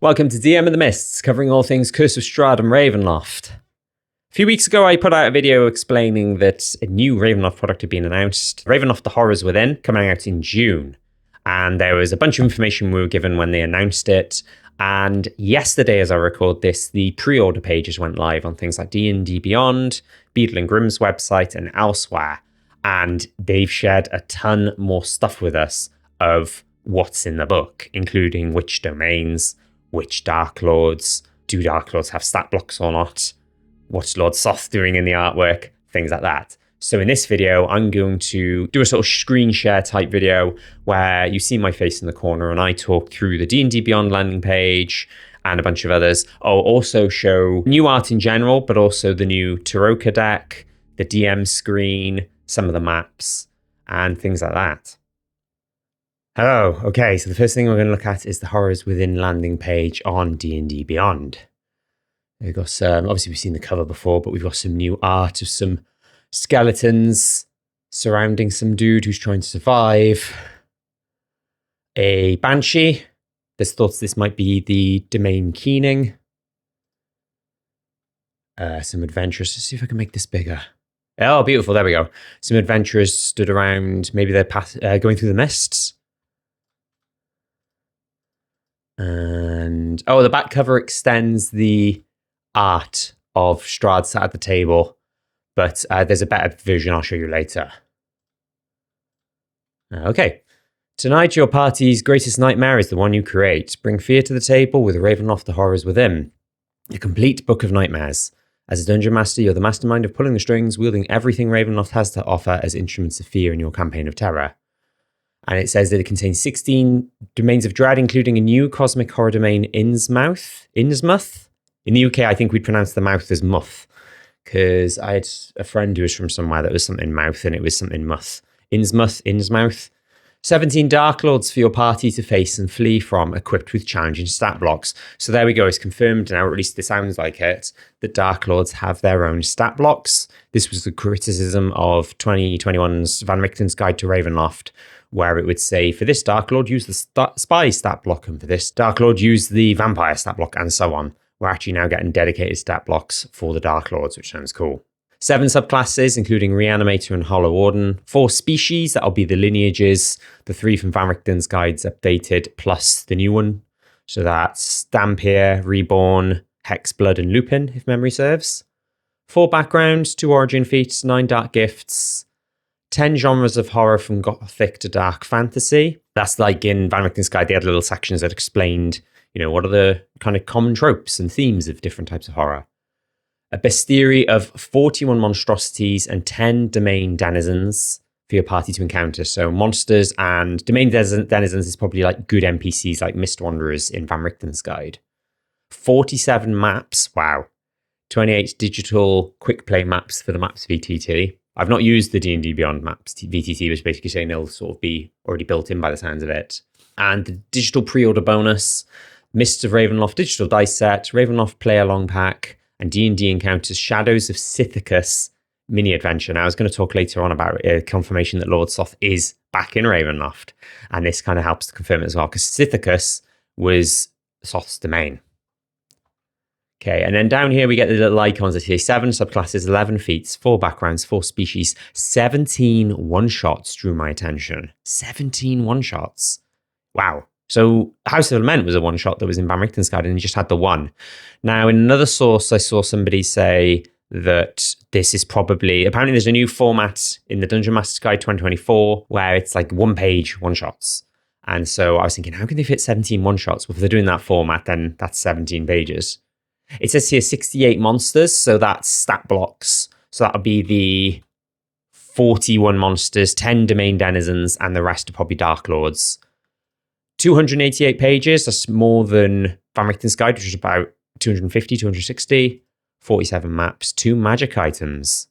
Welcome to DM in the Mists, covering all things Curse of Strahd and Ravenloft. A few weeks ago, I put out a video explaining that a new Ravenloft product had been announced, Ravenloft The Horrors Within, coming out in June. And there was a bunch of information we were given when they announced it. And yesterday, as I record this, the pre-order pages went live on things like D&D Beyond, Beadle Grimm's website, and elsewhere. And they've shared a ton more stuff with us of what's in the book, including which domains, which Dark Lords, do Dark Lords have stat blocks or not, what's Lord Soth doing in the artwork, things like that. So in this video, I'm going to do a sort of screen share type video where you see my face in the corner and I talk through the D&D Beyond landing page and a bunch of others. I'll also show new art in general, but also the new tarokka deck, the DM screen, some of the maps, and things like that. Hello. Okay, so the first thing we're going to look at is the Horrors Within landing page on D&D Beyond. We've got some, obviously we've seen the cover before, but we've got some new art of some skeletons surrounding some dude who's trying to survive. A banshee. There's thoughts this might be the domain Keening. Some adventurers. Let's see if I can make this bigger. Oh, beautiful. There we go. Some adventurers stood around. Maybe they're going through the mists. And the back cover extends the art of Strahd sat at the table, but there's a better version I'll show you later. Okay. Tonight, your party's greatest nightmare is the one you create. Bring fear to the table with Ravenloft The Horrors Within. A complete book of nightmares. As a dungeon master, you're the mastermind of pulling the strings, wielding everything Ravenloft has to offer as instruments of fear in your campaign of terror. And it says that it contains 16 domains of dread, including a new cosmic horror domain, Innsmouth. In the UK, I think we'd pronounce the mouth as muth, because I had a friend who was from somewhere that was something mouth and it was something muth. Innsmouth. 17 Dark Lords for your party to face and flee from, equipped with challenging stat blocks. So there we go. It's confirmed now, or at least it sounds like it, that Dark Lords have their own stat blocks. This was the criticism of 2021's Van Richten's Guide to Ravenloft, where it would say, for this Dark Lord, use the spy stat block, and for this Dark Lord, use the vampire stat block, and so on. We're actually now getting dedicated stat blocks for the Dark Lords, which sounds cool. 7 subclasses, including Reanimator and Hollow Warden. 4 species, that'll be the lineages, the 3 from Van Richten's Guides updated, plus the new one. So that's Dampier, Reborn, Hexblood, and Lupin, if memory serves. 4 backgrounds, 2 origin feats, 9 dark gifts, 10 genres of horror from gothic to dark fantasy. That's like in Van Richten's Guide, they had little sections that explained, what are the kind of common tropes and themes of different types of horror. A bestiary of 41 monstrosities and 10 domain denizens for your party to encounter. So monsters and domain denizens is probably like good NPCs like Mist Wanderers in Van Richten's Guide. 47 maps, wow. 28 digital quick play maps for the maps VTT. I've not used the D&D Beyond maps VTT, which is basically saying they'll sort of be already built in by the sounds of it. And the digital pre-order bonus, Mists of Ravenloft digital dice set, Ravenloft play along pack, and D&D Encounters Shadows of Sithicus mini adventure. Now, I was going to talk later on about confirmation that Lord Soth is back in Ravenloft, and this kind of helps to confirm it as well, because Sithicus was Soth's domain. Okay, and then down here we get the little icons that say 7 subclasses, 11 feats, 4 backgrounds, 4 species, 17 one-shots drew my attention. 17 one-shots. Wow. So House of Lament was a one-shot that was in Van Richten's Guide, and you just had the one. Now, in another source, I saw somebody say that this is apparently there's a new format in the Dungeon Master's Guide 2024 where it's like one-page one-shots. And so I was thinking, how can they fit 17 one-shots? Well, if they're doing that format, then that's 17 pages. It says here 68 monsters, so that's stat blocks. So that'll be the 41 monsters, 10 domain denizens, and the rest are probably Dark Lords. 288 pages, that's more than Van Richten's Guide, which is about 250, 260. 47 maps, 2 magic items.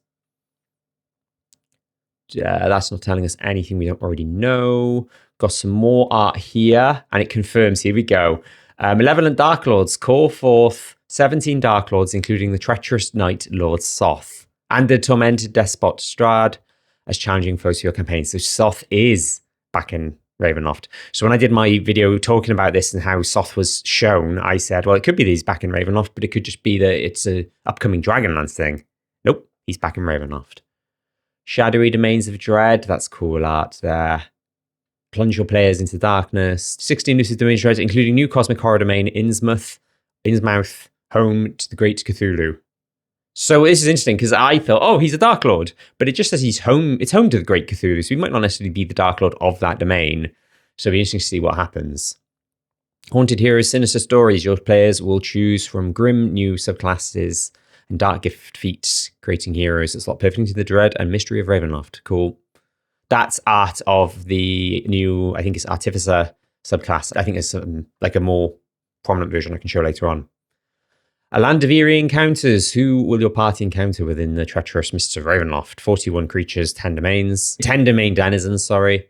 That's not telling us anything we don't already know. Got some more art here, and it confirms, here we go. Malevolent Dark Lords call forth 17 Dark Lords, including the treacherous knight Lord Soth, and the tormented despot Strahd as challenging foes for your campaign. So Soth is back in Ravenloft. So when I did my video talking about this and how Soth was shown, I said, well, it could be that he's back in Ravenloft, but it could just be that it's a upcoming Dragonlance thing. Nope, he's back in Ravenloft. Shadowy Domains of Dread, that's cool art there. Plunge your players into darkness. 16 Lucid Domains of Dread, including new Cosmic Horror Domain, Innsmouth, home to the Great Cthulhu. So this is interesting because I thought, oh, he's a Dark Lord, but it just says he's home. It's home to the Great Cthulhu, so he might not necessarily be the Dark Lord of that domain. So it'll be interesting to see what happens. Haunted Heroes, Sinister Stories. Your players will choose from grim new subclasses and dark gift feats, creating heroes that slot perfectly into the dread and mystery of Ravenloft. Cool. That's art of the new, I think it's Artificer subclass. I think it's like a more prominent version I can show later on. A land of eerie encounters. Who will your party encounter within the treacherous mists of Ravenloft? 41 creatures, 10 domains. 10 domain denizens, sorry.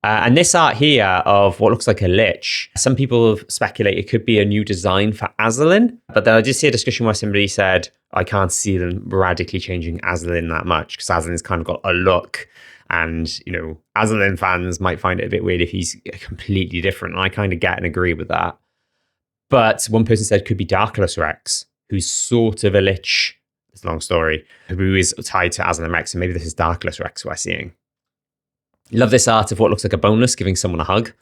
And this art here of what looks like a lich, some people have speculated it could be a new design for Azalin, but then I did see a discussion where somebody said, I can't see them radically changing Azalin that much, because Azalin's kind of got a look, and, you know, Azalin fans might find it a bit weird if he's completely different, and I kind of get and agree with that. But one person said it could be Darkless Rex, who's sort of a lich, it's a long story, who is tied to Azalin Rex, and maybe this is Darkless Rex we're seeing. Love this art of what looks like a bonus, giving someone a hug.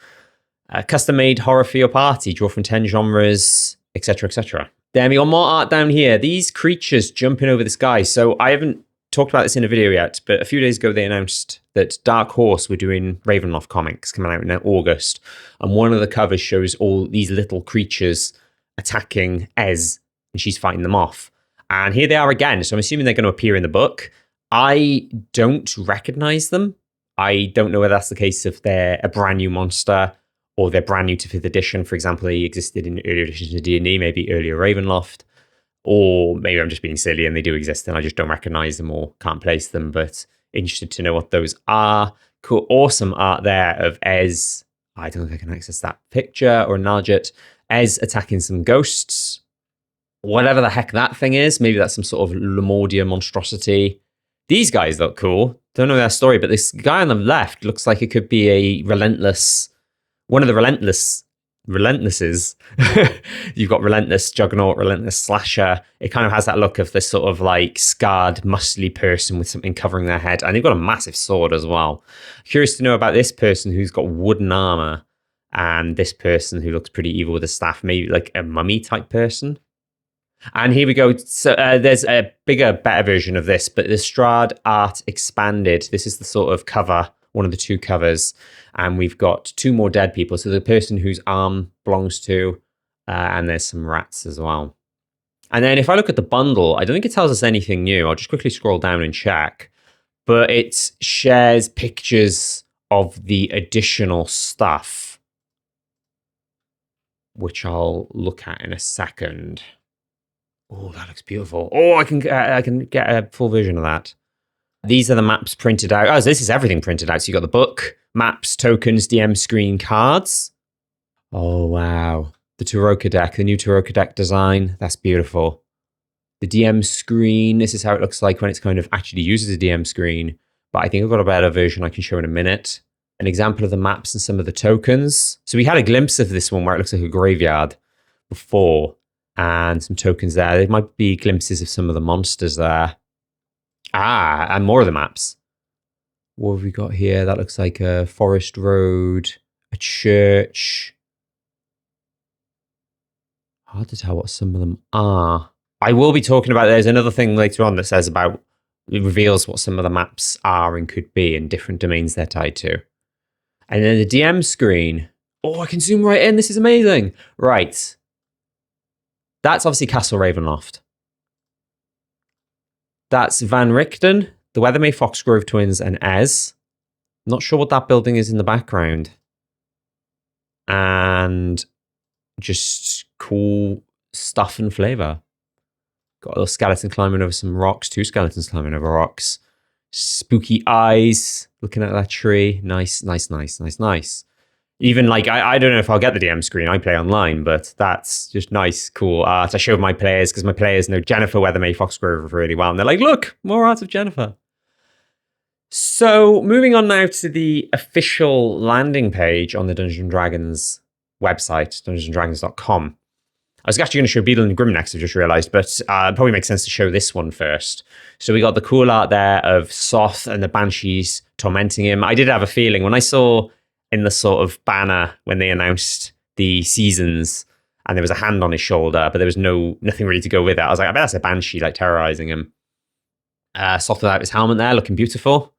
Custom-made horror for your party, draw from 10 genres, etc., etc. Then we got more art down here. These creatures jumping over the sky. So I haven't talked about this in a video yet, but a few days ago they announced that Dark Horse were doing Ravenloft comics coming out in August. And one of the covers shows all these little creatures attacking Ez, and she's fighting them off. And here they are again. So I'm assuming they're going to appear in the book. I don't recognize them. I don't know whether that's the case if they're a brand new monster or they're brand new to 5th edition. For example, they existed in earlier editions of D&D, maybe earlier Ravenloft. Or maybe I'm just being silly and they do exist and I just don't recognize them or can't place them. But interested to know what those are. Cool, awesome art there of Ez. I don't think I can access that picture or acknowledge it. Ez attacking some ghosts. Whatever the heck that thing is. Maybe that's some sort of Lemordia monstrosity. These guys look cool. Don't know their story, but this guy on the left looks like it could be a relentless, one of the relentlesses. You've got Relentless Juggernaut, Relentless Slasher. It kind of has that look of this sort of like scarred, muscly person with something covering their head. And they've got a massive sword as well. Curious to know about this person who's got wooden armor and this person who looks pretty evil with a staff, maybe like a mummy type person. And here we go. So there's a bigger, better version of this, but the Strahd art expanded. This is the sort of cover, one of the two covers. And we've got 2 more dead people. So the person whose arm belongs to, and there's some rats as well. And then if I look at the bundle, I don't think it tells us anything new. I'll just quickly scroll down and check. But it shares pictures of the additional stuff, which I'll look at in a second. Oh, that looks beautiful. Oh, I can get a full version of that. These are the maps printed out. Oh, so this is everything printed out. So you got the book, maps, tokens, DM screen, cards. Oh, wow. The tarokka deck, the new tarokka deck design. That's beautiful. The DM screen. This is how it looks like when it's kind of actually used as a DM screen. But I think I've got a better version I can show in a minute. An example of the maps and some of the tokens. So we had a glimpse of this one where it looks like a graveyard before. And some tokens there. There might be glimpses of some of the monsters there. Ah, and more of the maps. What have we got here? That looks like a forest road, a church. Hard to tell what some of them are. I will be talking about, there's another thing later on that says about, it reveals what some of the maps are and could be in different domains they're tied to. And then the DM screen. Oh, I can zoom right in. This is amazing. Right. That's obviously Castle Ravenloft. That's Van Richten, the Weathermay-Foxgrove twins, and Ez. Not sure what that building is in the background. And just cool stuff and flavor. Got a little skeleton climbing over some rocks. 2 skeletons climbing over rocks. Spooky eyes looking at that tree. Nice, nice, nice, nice, nice. Even like, I don't know if I'll get the DM screen. I play online, but that's just nice, cool art. I showed my players because my players know Jennifer Weathermay-Foxgrove really well. And they're like, look, more art of Jennifer. So moving on now to the official landing page on the Dungeons & Dragons website, dungeonsanddragons.com. I was actually going to show Beadle Grimm next, I just realized, but it probably makes sense to show this one first. So we got the cool art there of Soth and the Banshees tormenting him. I did have a feeling when I saw in the sort of banner when they announced the seasons and there was a hand on his shoulder, but there was nothing really to go with it. I was like, I bet that's a Banshee like terrorizing him. Soth without his helmet there, looking beautiful.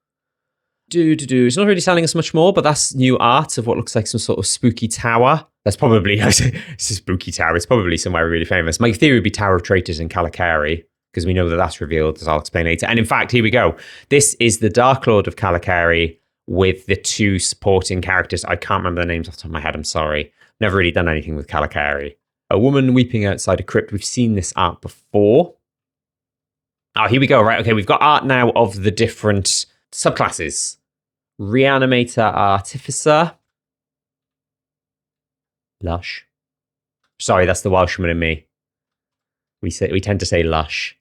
It's not really selling us much more, but that's new art of what looks like some sort of spooky tower. That's probably, it's a spooky tower. It's probably somewhere really famous. My theory would be Tower of Traitors in Har'akir, because we know that that's revealed, as I'll explain later. And in fact, here we go. This is the Dark Lord of Har'akir with the two supporting characters. I can't remember their names off the top of my head. I'm sorry. Never really done anything with Har'akir. A woman weeping outside a crypt. We've seen this art before. Oh, here we go. Right. Okay, we've got art now of the different subclasses. Reanimator Artificer. Lush. Sorry, that's the Welshman in me. We tend to say lush.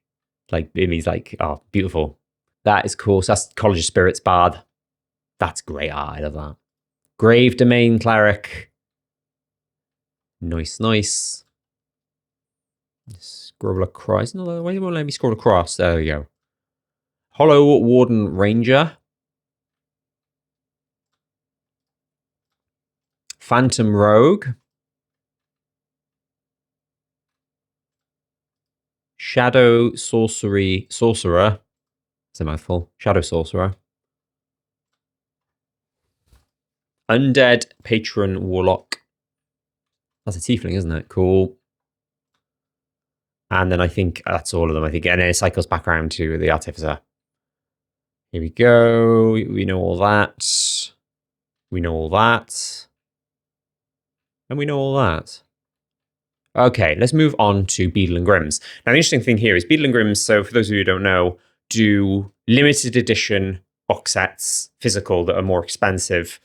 Like, it means like, oh, beautiful. That is cool. So that's College of Spirits Bard. That's great art. I love that. Grave Domain Cleric. Nice. Scroll across. No, why won't let me scroll across? There we go. Hollow Warden Ranger. Phantom Rogue. Shadow Sorcerer. It's a mouthful. Shadow Sorcerer. Undead Patron Warlock. That's a tiefling, isn't it? Cool. And then I think that's all of them, I think. And then it cycles back around to the Artificer. Here we go. We know all that. We know all that. And we know all that. Okay, let's move on to Beadle & Grimm's. Now, the interesting thing here is Beadle & Grimm's, so for those of you who don't know, do limited edition box sets, physical, that are more expensive.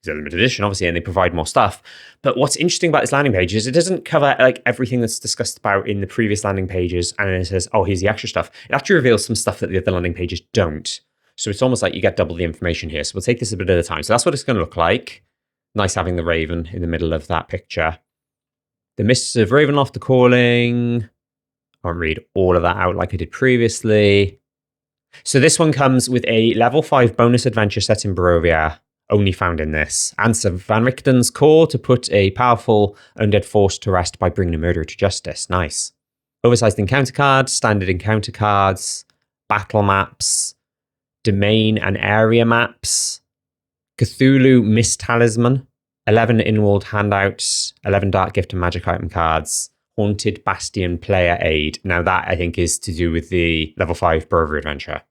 They're limited edition, obviously, and they provide more stuff. But what's interesting about this landing page is it doesn't cover like everything that's discussed about in the previous landing pages, and then it says, oh, here's the extra stuff. It actually reveals some stuff that the other landing pages don't. So it's almost like you get double the information here. So we'll take this a bit at a time. So that's what it's going to look like. Nice having the raven in the middle of that picture. The Mists of Ravenloft are calling. I won't read all of that out like I did previously. So this one comes with a level 5 bonus adventure set in Barovia, only found in this. Answer Van Richten's call to put a powerful undead force to rest by bringing a murderer to justice. Nice. Oversized encounter cards, standard encounter cards, battle maps, domain and area maps, Cthulhu Mist Talisman, 11 in-world handouts, 11 Dark Gift and Magic item cards, Haunted Bastion Player Aid. Now that, I think, is to do with the level 5 Barovia adventure.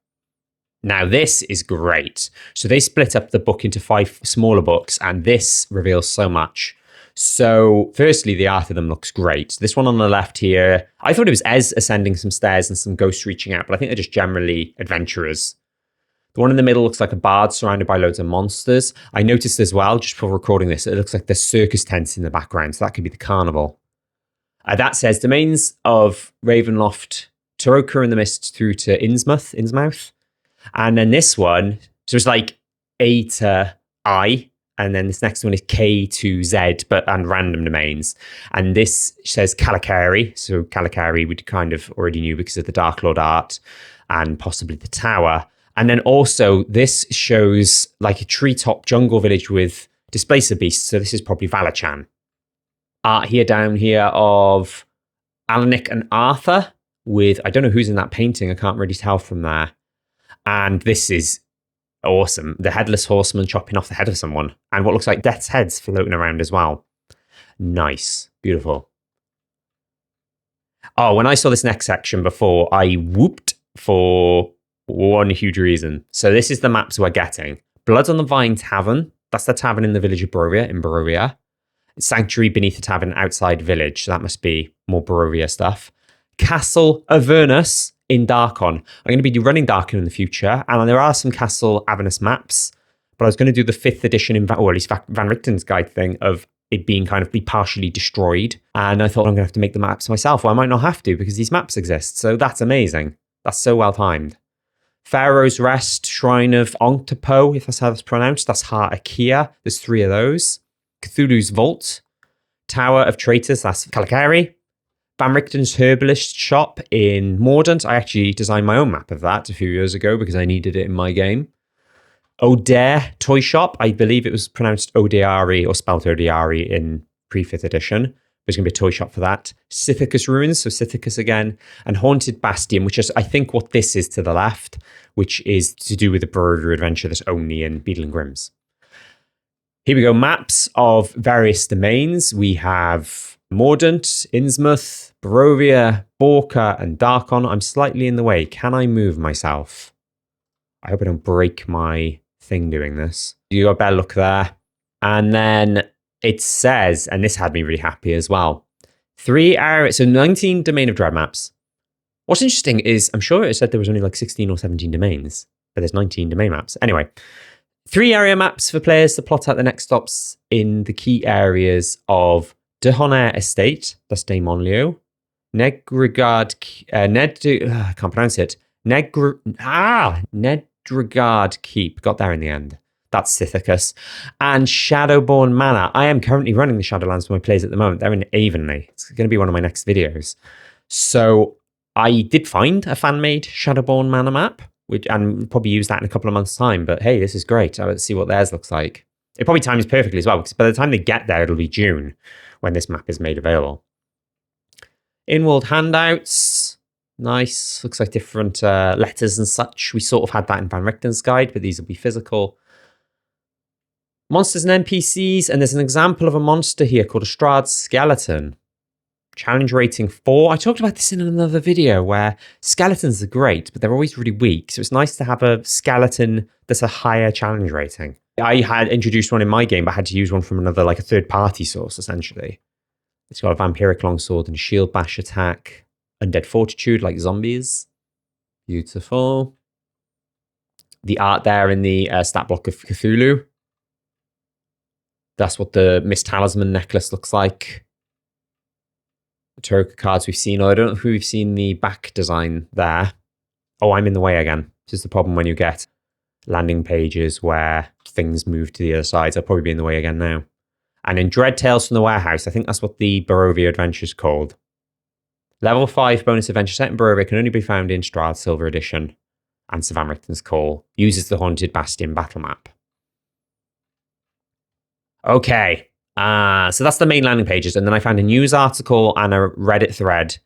Now this is great. So they split up the book into 5 smaller books, and this reveals so much. So firstly, the art of them looks great. This one on the left here, I thought it was Ez ascending some stairs and some ghosts reaching out, but I think they're just generally adventurers. The one in the middle looks like a bard surrounded by loads of monsters. I noticed as well, just before recording this, it looks like there's circus tents in the background, so that could be the carnival. That says Domains of Ravenloft, Tarokka in the Mist through to Innsmouth. And then this one, so it's like A to I, and then this next one is K to Z, and random domains. And this says Har'akir, so Har'akir we kind of already knew because of the Dark Lord art and possibly the tower. And then also this shows like a treetop jungle village with displacer beasts. So this is probably Valachan. Art here down here of Alanic and Arthur with, I don't know who's in that painting. I can't really tell from there. And this is awesome. The Headless Horseman chopping off the head of someone. And what looks like death's heads floating around as well. Nice. Beautiful. Oh, when I saw this next section before, I whooped for one huge reason. So this is the maps we're getting. Blood on the Vine Tavern. That's the tavern in the village of Barovia, in Barovia. Sanctuary beneath the tavern outside village. So that must be more Barovia stuff. Castle Avernus in Darkon. I'm going to be running Darkon in the future. And there are some Castle Avernus maps. But I was going to do the 5th edition, or at least Van Richten's guide thing, of it being kind of be partially destroyed. And I thought I'm going to have to make the maps myself. Well, I might not have to because these maps exist. So that's amazing. That's so well timed. Pharaoh's Rest, Shrine of Onctopo, if that's how it's pronounced. That's har'akir. There's 3 of those. Cthulhu's Vault, Tower of Traitors, that's Kalakari. Van Richten's Herbalist Shop in Mordant. I actually designed my own map of that a few years ago because I needed it in my game. O'Dare Toy Shop. I believe it was pronounced Odiari or spelled Odiari in pre-5th edition. There's going to be a toy shop for that. Scythicus Ruins, so Scythicus again. And Haunted Bastion, which is, I think, what this is to the left, which is to do with the Preorder adventure that's only in Beadle Grimm's. Here we go. Maps of various domains. We have Mordant, Innsmouth, Barovia, Borca, and Darkon. I'm slightly in the way. Can I move myself? I hope I don't break my thing doing this. You got a better look there. And then it says, and this had me really happy as well, 3 areas, so 19 Domain of Dread maps. What's interesting is, I'm sure it said there was only like 16 or 17 domains, but there's 19 domain maps. Anyway, 3 area maps for players to plot out the next stops in the key areas of Dehonair Estate, that's Dame Monleo, Nedregard, I can't pronounce it, Nedregard Keep, got there in the end. That's Scythicus. And Shadowborn Manor. I am currently running the Shadowlands for my players at the moment. They're in Avonlea. It's going to be one of my next videos. So I did find a fan-made Shadowborn Manor map, and we'll probably use that in a couple of months' time. But hey, this is great. Let's see what theirs looks like. It probably times perfectly as well, because by the time they get there, it'll be June when this map is made available. In-world handouts. Nice. Looks like different letters and such. We sort of had that in Van Richten's guide, but these will be physical. Monsters and NPCs, and there's an example of a monster here called a Strahd Skeleton. Challenge rating 4. I talked about this in another video where skeletons are great, but they're always really weak. So it's nice to have a skeleton that's a higher challenge rating. I had introduced one in my game, but I had to use one from another, like a third-party source, essentially. It's got a vampiric longsword and shield bash attack. Undead fortitude, like zombies. Beautiful. The art there in the stat block of Cthulhu. That's what the Miss Talisman necklace looks like. The tarokka cards we've seen. I don't know if we've seen the back design there. Oh, I'm in the way again. This is the problem when you get landing pages where things move to the other sides. I'll probably be in the way again now. And in Dread Tales from the Warehouse, I think that's what the Barovia adventure is called. Level 5 bonus adventure set in Barovia can only be found in Strahd Silver Edition and Sir Van Richten's Call. Uses the Haunted Bastion battle map. Okay, so that's the main landing pages. And then I found a news article and a Reddit thread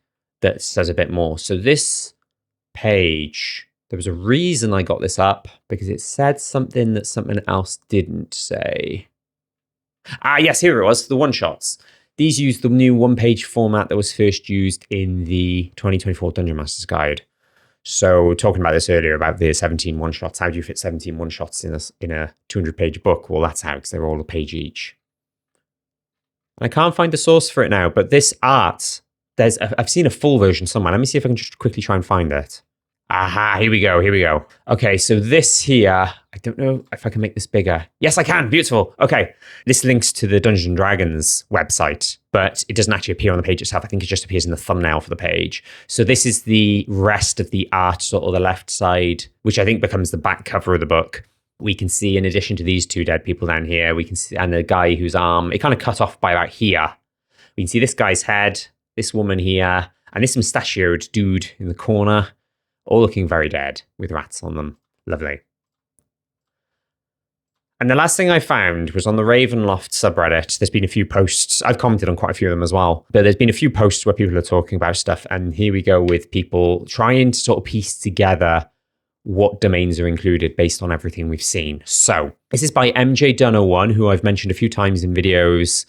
that says a bit more. So this page, there was a reason I got this up because it said something that something else didn't say. Yes, here it was, the one-shots. These use the new one-page format that was first used in the 2024 Dungeon Master's Guide. So talking about this earlier about the 17 one-shots, how do you fit 17 one-shots in a 200-page book? Well, that's how, because they're all a page each. I can't find the source for it now, but this art, I've seen a full version somewhere. Let me see if I can just quickly try and find it. Aha, here we go. Okay, so this here, I don't know if I can make this bigger. Yes, I can, beautiful. Okay, this links to the Dungeons & Dragons website, but it doesn't actually appear on the page itself. I think it just appears in the thumbnail for the page. So this is the rest of the art, sort of the left side, which I think becomes the back cover of the book. We can see, in addition to these 2 dead people down here, we can see, and the guy whose arm, it kind of cut off by about here. We can see this guy's head, this woman here, and this mustachioed dude in the corner. All looking very dead with rats on them. Lovely. And the last thing I found was on the Ravenloft subreddit. There's been a few posts. I've commented on quite a few of them as well. But there's been a few posts where people are talking about stuff. And here we go with people trying to sort of piece together what domains are included based on everything we've seen. So this is by MJ Dunno1, who I've mentioned a few times in videos.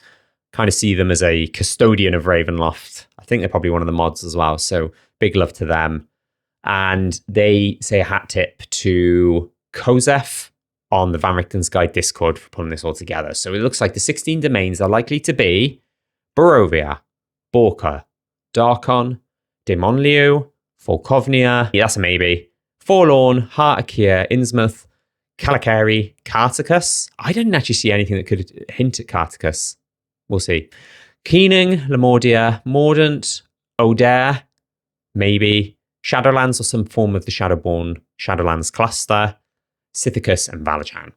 Kind of see them as a custodian of Ravenloft. I think they're probably one of the mods as well. So big love to them. And they say a hat tip to Kozef on the Van Richten's Guide Discord for pulling this all together. So it looks like the 16 domains are likely to be Barovia, Borca, Darkon, Demonliu, Folkovnia, that's a maybe, Forlorn, har'akir, Innsmouth, Kalakari, Cartacus. I didn't actually see anything that could hint at Cartacus. We'll see. Keening, Lamordia, Mordant, O'Dare, maybe, Shadowlands or some form of the Shadowborn Shadowlands cluster, Sithicus, and Valachan.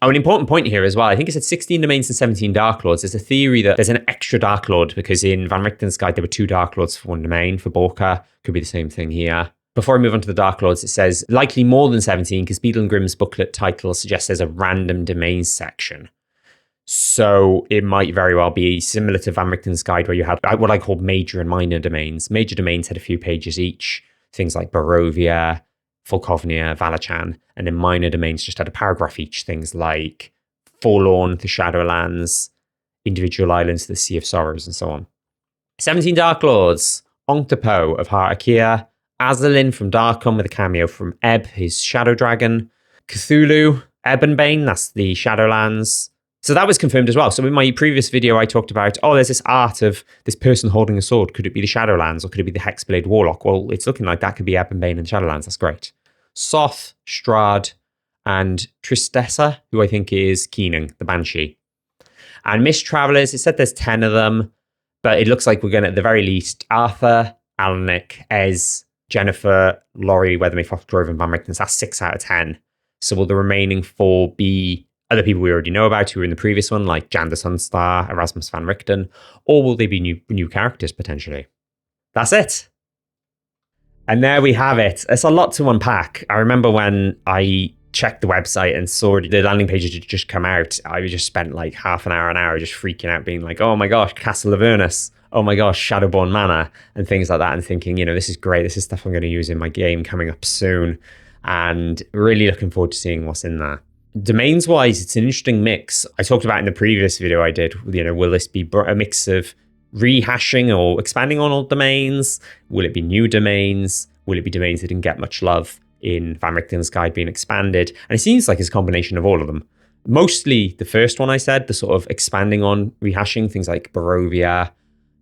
Oh, an important point here as well. I think it said 16 domains and 17 Dark Lords. There's a theory that there's an extra Dark Lord because in Van Richten's guide, there were 2 Dark Lords for 1 domain. For Borka, could be the same thing here. Before I move on to the Dark Lords, it says likely more than 17 because Beadle Grimm's booklet title suggests there's a random domains section. So it might very well be similar to Van Richten's guide where you had what I call major and minor domains. Major domains had a few pages each, things like Barovia, Volkovnia, Valachan, and then minor domains just had a paragraph each, things like Forlorn, the Shadowlands, individual islands, the Sea of Sorrows, and so on. 17 Dark Lords, Onctopo of har'akir, Azalin from Darkon with a cameo from Ebb, his Shadow Dragon, Cthulhu, Ebonbane, that's the Shadowlands. So that was confirmed as well. So in my previous video, I talked about, there's this art of this person holding a sword. Could it be the Shadowlands or could it be the Hexblade Warlock? Well, it's looking like that could be Ebonbane and Shadowlands. That's great. Soth, Strahd, and Tristessa, who I think is Keenan, the Banshee. And Mist Travelers, it said there's 10 of them, but it looks like we're going to, at the very least, Arthur, Alanic, Ez, Jennifer, Laurie, weathermay-foxgrove, and Van Richten's. That's 6 out of 10. So will the remaining 4 be other people we already know about who were in the previous one, like Jan de Sunstar, Erasmus Van Richten, or will they be new characters potentially? That's it. And there we have it. It's a lot to unpack. I remember when I checked the website and saw the landing page had just come out, I just spent like half an hour just freaking out, being like, oh my gosh, Castle Avernus. Oh my gosh, Shadowborn Manor, and things like that, and thinking, this is great. This is stuff I'm going to use in my game coming up soon, and really looking forward to seeing what's in there. Domains wise, it's an interesting mix. I talked about in the previous video I did, will this be a mix of rehashing or expanding on old domains? Will it be new domains? Will it be domains that didn't get much love in Van Richten's guide being expanded? And it seems like it's a combination of all of them. Mostly the first one I said, the sort of expanding on rehashing, things like Barovia,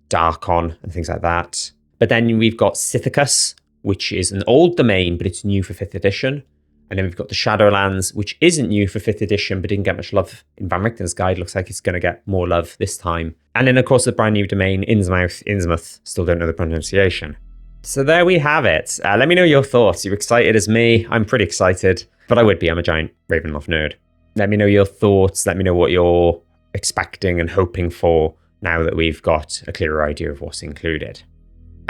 Darkon, and things like that. But then we've got Sithicus, which is an old domain, but it's new for 5th edition. And then we've got the Shadowlands, which isn't new for 5th edition, but didn't get much love in Van Richten's guide. Looks like it's going to get more love this time. And then, of course, the brand new domain, Innsmouth. Still don't know the pronunciation. So there we have it. Let me know your thoughts. You're excited as me? I'm pretty excited, but I would be. I'm a giant Ravenloft nerd. Let me know your thoughts. Let me know what you're expecting and hoping for now that we've got a clearer idea of what's included.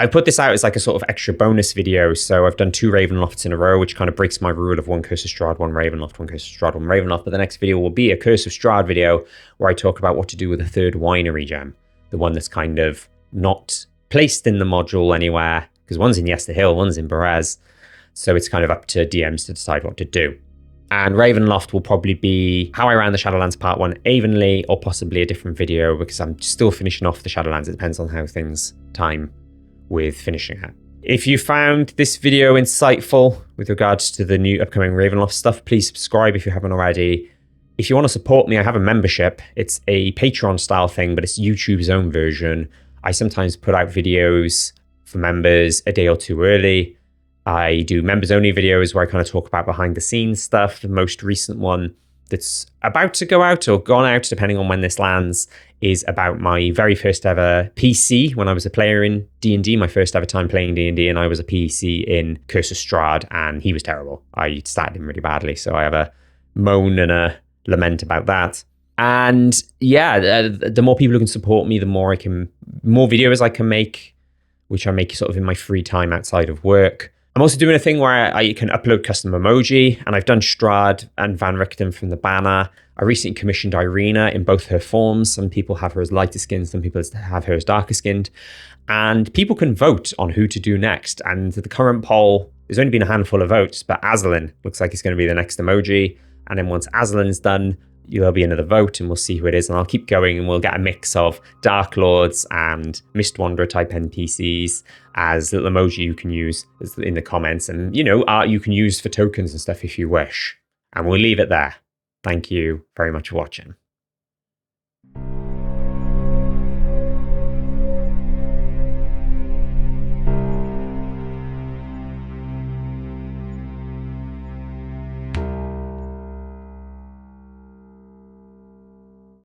I put this out as like a sort of extra bonus video, so I've done 2 Ravenlofts in a row, which kind of breaks my rule of 1 Curse of Strahd, 1 Ravenloft, 1 Curse of Strahd, 1 Ravenloft, but the next video will be a Curse of Strahd video where I talk about what to do with the 3rd winery gem, the one that's kind of not placed in the module anywhere, because one's in Yester Hill, one's in Berez, so it's kind of up to DMs to decide what to do. And Ravenloft will probably be how I ran the Shadowlands Part 1 evenly, or possibly a different video, because I'm still finishing off the Shadowlands. It depends on how things time with finishing it. If you found this video insightful with regards to the new upcoming Ravenloft stuff, please subscribe if you haven't already. If you want to support me, I have a membership. It's a Patreon style thing, but it's YouTube's own version. I sometimes put out videos for members a day or 2 early. I do members only videos where I kind of talk about behind the scenes stuff. The most recent one that's about to go out or gone out, depending on when this lands, is about my very first ever PC when I was a player in D&D, my first ever time playing D&D, and I was a PC in Curse of Strahd, and he was terrible. I started him really badly, so I have a moan and a lament about that. And yeah, the more people who can support me, the more videos I can make, which I make sort of in my free time outside of work. I'm also doing a thing where I can upload custom emoji, and I've done Strahd and Van Richten from the banner. I recently commissioned Irina in both her forms. Some people have her as lighter skinned, some people have her as darker skinned. And people can vote on who to do next. And the current poll, there's only been a handful of votes, but Azalin looks like it's going to be the next emoji. And then once Azalin's done, there'll be another vote and we'll see who it is. And I'll keep going and we'll get a mix of Dark Lords and Mist Wanderer type NPCs as little emoji you can use in the comments. And, art you can use for tokens and stuff if you wish. And we'll leave it there. Thank you very much for watching.